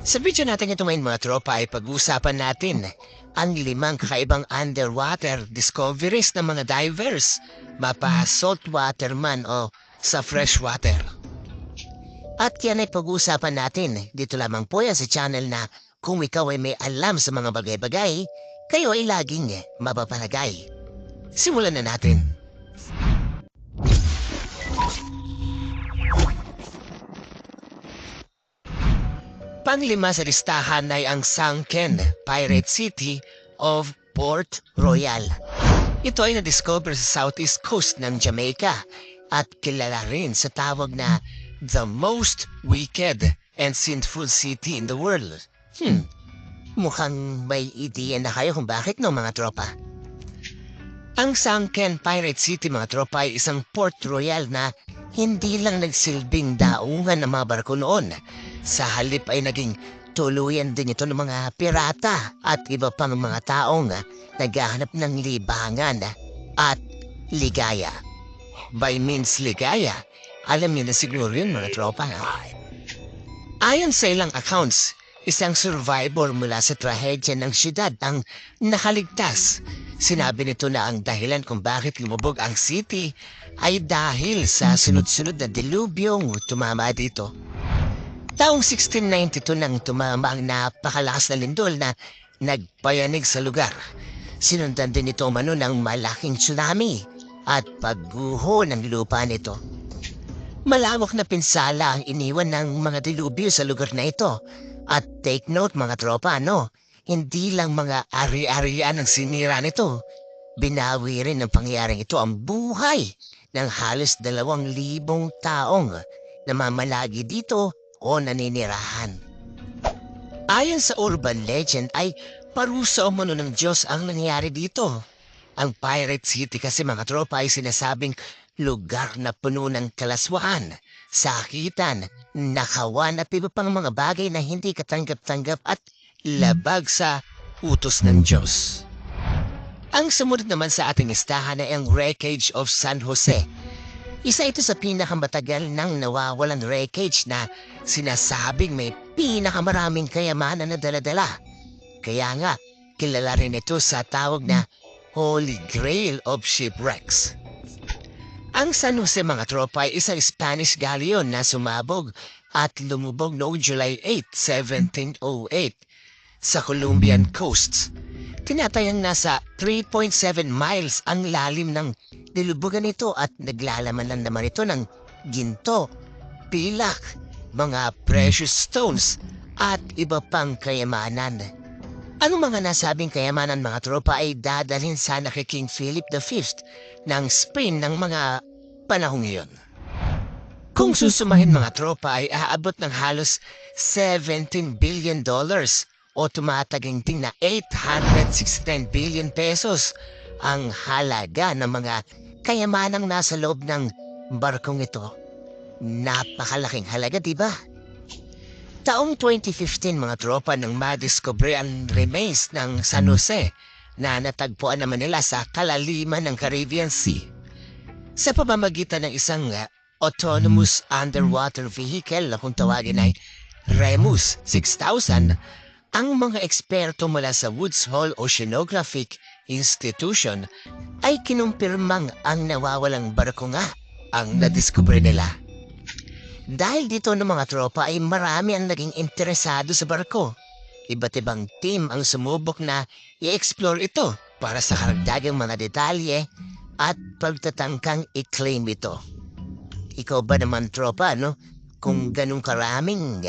Sa video natin ito ngayon mga tropa ay pag-uusapan natin ang 5 kakaibang underwater discoveries ng mga divers, mapa saltwater man o sa freshwater. At yan ay pag-uusapan natin dito lamang po yan sa channel na kung ikaw ay may alam sa mga bagay-bagay, kayo ay laging mapapalagay. Simulan na natin. Panglima sa listahan ay ang sunken Pirate City of Port Royal. Ito ay na-discover sa southeast coast ng Jamaica at kilala rin sa tawag na the most wicked and sinful city in the world. Mukhang may ideya na kayo kung bakit no mga tropa. Ang sunken Pirate City mga tropa ay isang Port Royal na hindi lang nagsilbing daungan ng mga barko noon. Sa halip ay naging tuluyan din ito ng mga pirata at iba pang mga taong naghahanap ng libangan at ligaya. By means ligaya, alam niyo na siguro yun mga tropa. Ayon sa ilang accounts, isang survivor mula sa trahedya ng syudad ang nakaligtas. Sinabi nito na ang dahilan kung bakit lumubog ang city ay dahil sa sunod-sunod na dilubyong tumama dito. Taong 1692 nang tumama ang napakalakas na lindol na nagpayanig sa lugar. Sinundan din ito umano ng malaking tsunami at pagguho ng lupa nito. Malawak na pinsala ang iniwan ng mga dilubyo sa lugar na ito. At take note mga tropa, hindi lang mga ari-arian ang sinira nito. Binawi rin ng pangyayaring ito ang buhay ng halos 2,000 taong namamalagi dito o naninirahan. Ayon sa urban legend ay parusa umano ng Diyos ang nangyari dito. Ang Pirate City kasi mga tropa ay sinasabing lugar na puno ng kalaswaan, sakitan, nakawan at iba pang mga bagay na hindi katanggap-tanggap at labag sa utos ng Diyos. Ang sumunod naman sa ating listahan ay ang Wreckage of San Jose. Isa ito sa pinakamatagal ng nawawalan wreckage na sinasabing may pinakamaraming kayamanan na dala-dala. Kaya nga, kilala rin ito sa tawag na Holy Grail of Shipwrecks. Ang San Jose mga tropa ay isang Spanish galleon na sumabog at lumubog noong July 8, 1708 sa Colombian coast. Tinatayang nasa 3.7 miles ang lalim ng nilubugan nito at naglalaman lang naman ito ng ginto, pilak, mga precious stones at iba pang kayamanan. Ang mga nasabing kayamanan mga tropa ay dadalhin sana kay King Philip V ng Spain ng mga panahong iyon. Kung susumahin mga tropa ay aabot ng halos $17 billion o tumataginting na 869 billion pesos ang halaga ng mga kayamanang nasa loob ng barkong ito. Napakalaking halaga, diba? Taong 2015 mga tropa nang madiscover ang remains ng San Jose na natagpuan naman nila sa kalaliman ng Caribbean Sea. Sa pamamagitan ng isang autonomous underwater vehicle na kung tawagin ay Remus 6000, ang mga eksperto mula sa Woods Hole Oceanographic Institution ay kinumpirmang ang nawawalang barko nga ang nadiskubre nila. Dahil dito ng mga tropa ay marami ang naging interesado sa barko. Iba't ibang team ang sumubok na i-explore ito para sa karagdagang mga detalye at pagtatangkang i-claim ito. Ikaw ba naman tropa, kung ganun karaming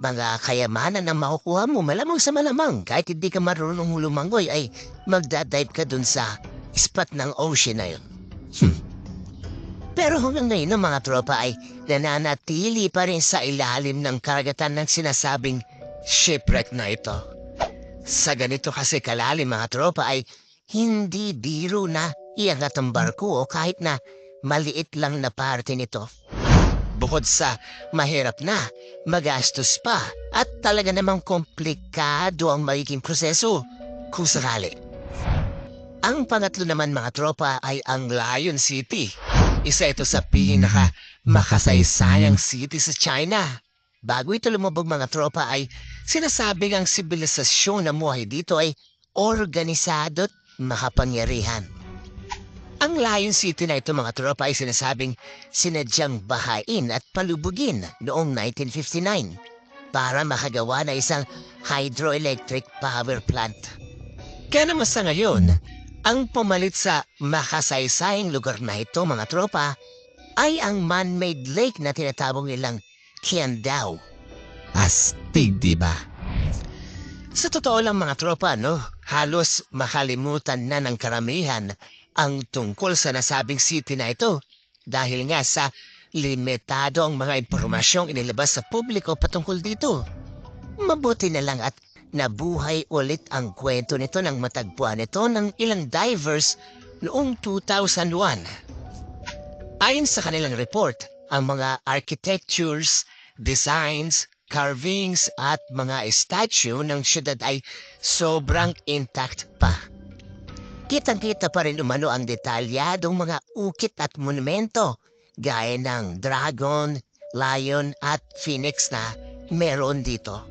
mga kayamanan na makukuha mo, malamang sa malamang kahit hindi ka marunong lumangoy ay magdadive ka dun sa spot ng ocean na yun. Pero hanggang ngayon mga tropa ay nananatili pa rin sa ilalim ng karagatan ng sinasabing shipwreck na ito. Sa ganito kasi kalalim mga tropa ay hindi biro na iangat ang barko o kahit na maliit lang na parte nito. Bukod sa mahirap na, magastos pa at talaga namang komplikado ang magiging proseso kung sakali. Ang pangatlo naman mga tropa ay ang Lion City. Isa ito sa pinaka makasaysayang city sa China. Bago ito lumubog mga tropa ay sinasabing ang sibilisasyon na muhay dito ay organisado at makapangyarihan. Ang Lion City na ito mga tropa ay sinasabing sinadyang bahain at palubugin noong 1959 para makagawa na isang hydroelectric power plant. Kaya naman sa ngayon, ang pumalit sa makasaysayang lugar na ito mga tropa ay ang man-made lake na tinatawag nilang Kiandao. Astig, diba? Sa totoo lang mga tropa, no, halos makalimutan na ng karamihan ang tungkol sa nasabing city na ito dahil nga sa limitado ang mga impormasyong inilabas sa publiko patungkol dito. Mabuti na lang at nabuhay ulit ang kwento nito ng matagpuan nito ng ilang divers noong 2001. Ayon sa kanilang report, ang mga architectures, designs, carvings at mga statue ng syudad ay sobrang intact pa. Kitang-kita pa rin umano ang detalyadong mga ukit at monumento gaya ng dragon, lion at phoenix na meron dito.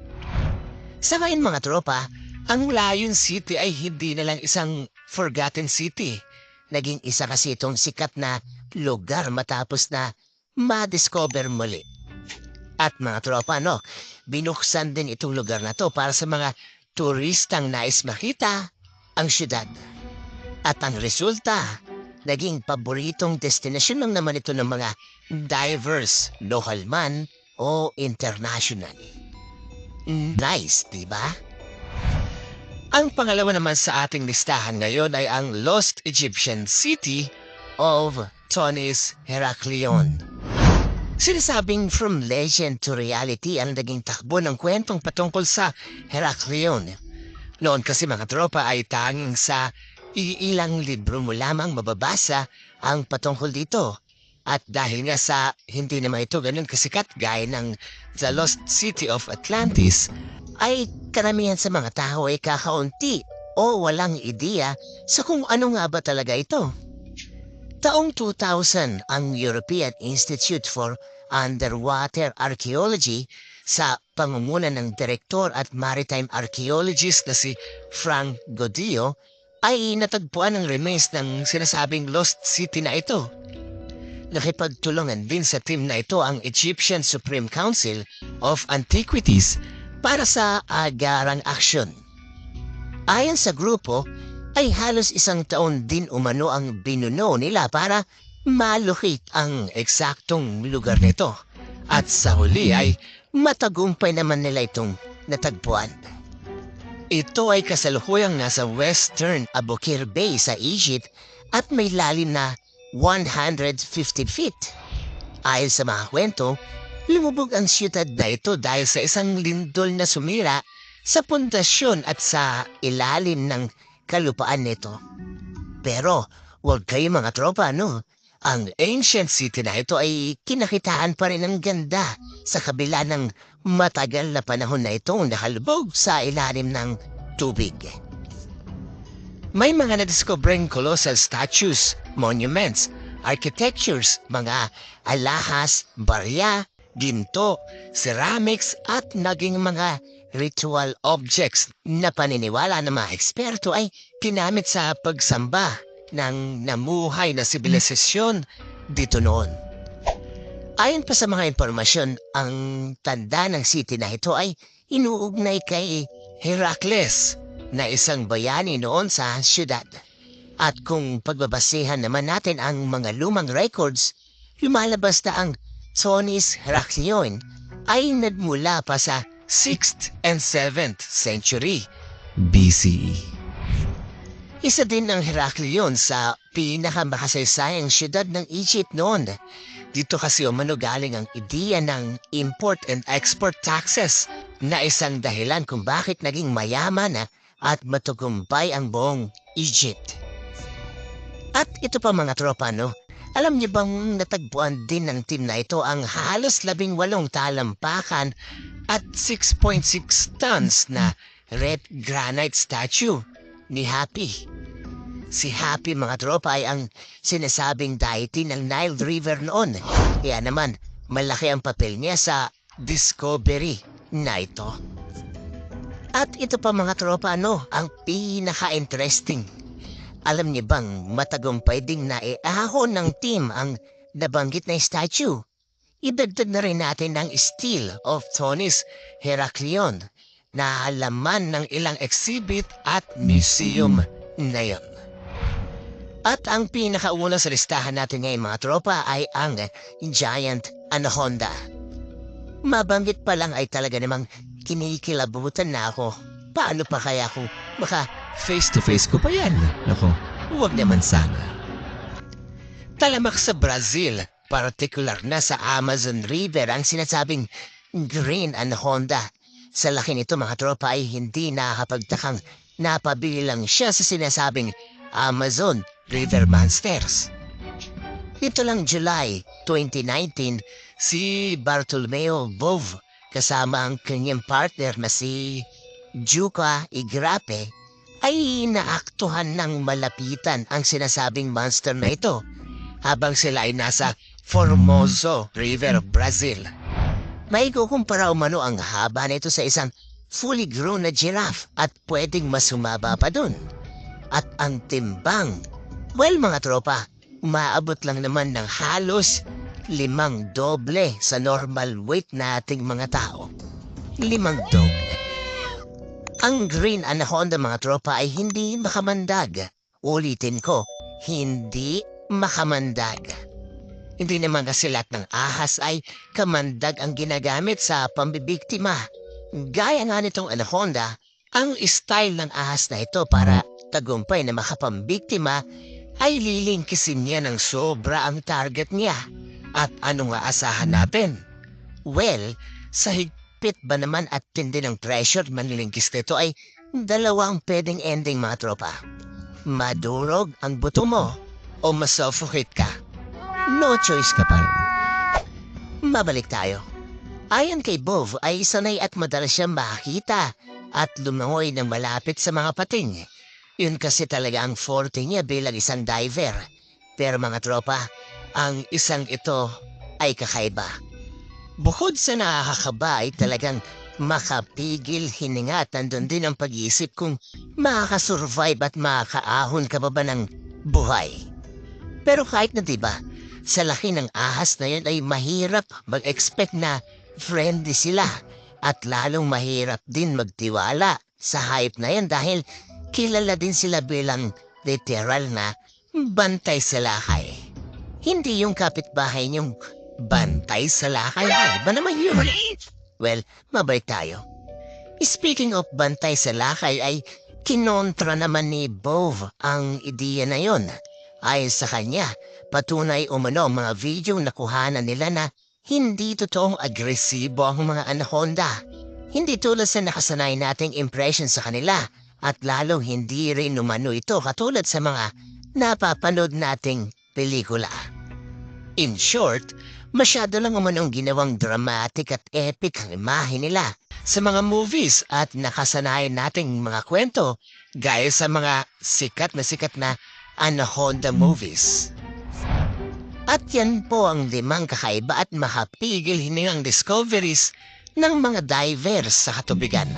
Sa ngayon mga tropa, ang Lion City ay hindi na lang isang forgotten city. Naging isa kasi itong sikat na lugar matapos na ma-discover muli. At mga tropa, no, binuksan din itong lugar na to para sa mga turistang nais makita ang syudad. At ang resulta, naging paboritong destinasyon lang naman ito ng mga divers, local man o international. Nice, diba? Ang pangalawa naman sa ating listahan ngayon ay ang Lost Egyptian City of Thonis Heraklion. Sinasabing from legend to reality ang naging takbo ng kwentong patungkol sa Heraklion. Noon kasi mga tropa ay tanging sa iilang libro mo lamang mababasa ang patungkol dito. At dahil nga sa hindi naman ito ganun kasikat gaya ng The Lost City of Atlantis, ay karamihan sa mga tao ay kakaunti o walang ideya sa kung ano nga ba talaga ito. Taong 2000, ang European Institute for Underwater Archaeology sa pangunguna ng direktor at maritime archaeologist na si Frank Godillo ay natagpuan ang remains ng sinasabing Lost City na ito. Nakipagtulungan din sa team na ito ang Egyptian Supreme Council of Antiquities para sa agarang aksyon. Ayon sa grupo, ay halos isang taon din umano ang binuno nila para malukit ang eksaktong lugar nito. At sa huli ay matagumpay naman nila itong natagpuan. Ito ay kasalukuyang nasa Western Aboukir Bay sa Egypt at may lalim na 150 feet. Ayon sa mga kwento, lumubog ang siyudad na ito dahil sa isang lindol na sumira sa pundasyon at sa ilalim ng kalupaan nito. Pero huwag kayo mga tropa, no? Ang ancient city na ito ay kinakitaan pa rin ng ganda sa kabila ng matagal na panahon na itong nakalubog sa ilalim ng tubig. May mga nadiskobring colossal statues, monuments, architectures, mga alahas, barya, ginto, ceramics at naging mga ritual objects na paniniwala ng mga eksperto ay ginamit sa pagsamba ng namuhay na sibilisasyon dito noon. Ayon pa sa mga impormasyon, ang tanda ng city na ito ay inuugnay kay Heracles na isang bayani noon sa syudad. At kung pagbabasehan naman natin ang mga lumang records, lumalabas na ang Thonis Heraklion ay nagmula pa sa 6th and 7th century BCE. Isa din ang Heraklion sa pinakamakasaysayang syudad ng Egypt noon. Dito kasi umano galing ang ideya ng import and export taxes na isang dahilan kung bakit naging mayaman at matagumpay ang buong Egypt. At ito pa mga tropa, no? Alam niyo bang natagpuan din ng team na ito ang halos 18 talampakan at 6.6 tons na red granite statue ni Happy. Si Happy mga tropa ay ang sinasabing deity ng Nile River noon. Kaya naman malaki ang papel niya sa discovery na ito. At ito pa mga tropa ang pinaka-interesting. Alam niyo bang matagumpay ding naiahon ng team ang nabanggit na statue? Idagdag na rin natin ang Steel of Tony's Heraklion na laman ng ilang exhibit at museum na yon. At ang pinakauna sa listahan natin ngayon mga tropa ay ang Giant Anaconda. Mabanggit pa lang ay talaga namang kinikilabutan na ako. Paano pa kaya kung maka face to face ko pa yan? Nako, huwag naman sana. Talamak sa Brazil, partikular na sa Amazon River ang sinasabing Green Anaconda. Sa laki nito mga tropa ay hindi nakakapagtakang napabili lang siya sa sinasabing Amazon River Monsters. Ito lang July 2019, si Bartolomeo Bove kasama ang kanyang partner na si Juca Igrape ay naaktuhan ng malapitan ang sinasabing monster na ito habang sila ay nasa Formoso River, Brazil. May kukumpara umano ang haba nito sa isang fully grown na giraffe at pwedeng mas humaba pa dun. At ang timbang, well mga tropa, umaabot lang naman ng halos 5 doble sa normal weight nating mga tao. 5 doble. Ang Green Anaconda mga tropa ay hindi makamandag. Ulitin ko, hindi makamandag. Hindi naman kasi lahat ng ahas ay kamandag ang ginagamit sa pambibiktima. Gaya nga nitong Anaconda, ang style ng ahas na ito para tagumpay na makapambiktima ay lilingkisin niya ng sobra ang target niya. At ano nga asahan natin? Well, sa higpit ba naman at tindi ng pressure manlilingkis nito ay dalawang pwedeng ending mga tropa. Madurog ang buto mo o masuffocate ka. No choice ka pa rin. Mabalik tayo. Ayon kay Bove ay sanay at madalas siyang makakita at lumangoy ng malapit sa mga pating. Yun kasi talaga ang forte niya bilang isang diver. Pero mga tropa, ang isang ito ay kakaiba. Bukod sa nakakaba ay talagang makapigil hininga at nandun din ang pag-iisip kung makakasurvive at makakaahon ka ba ng buhay. Pero kahit na diba, sa laki ng ahas na yun ay mahirap mag-expect na friendly sila at lalong mahirap din magtiwala sa hype na yan dahil kilala din sila bilang literal na bantay sa lakay. Hindi yung kapitbahay niyong bantay sa lakay. Ba naman yun? Well, mabalik tayo. Speaking of bantay sa lakay ay kinontra naman ni Bove ang ideya na yon. Ayon sa kanya, patunay umano ang mga video na kuhanan nila na hindi totoong agresibo ang mga anaconda. Hindi tulad sa nakasanay nating impression sa kanila at lalong hindi rin umano ito katulad sa mga napapanood nating pelikula. In short, masyado lang umanong ginawang dramatic at epic ang imahe nila sa mga movies at nakasanayan nating mga kwento gaya sa mga sikat na Anaconda movies. At yan po ang 5 kakaiba at makapigil hiningang discoveries ng mga divers sa katubigan.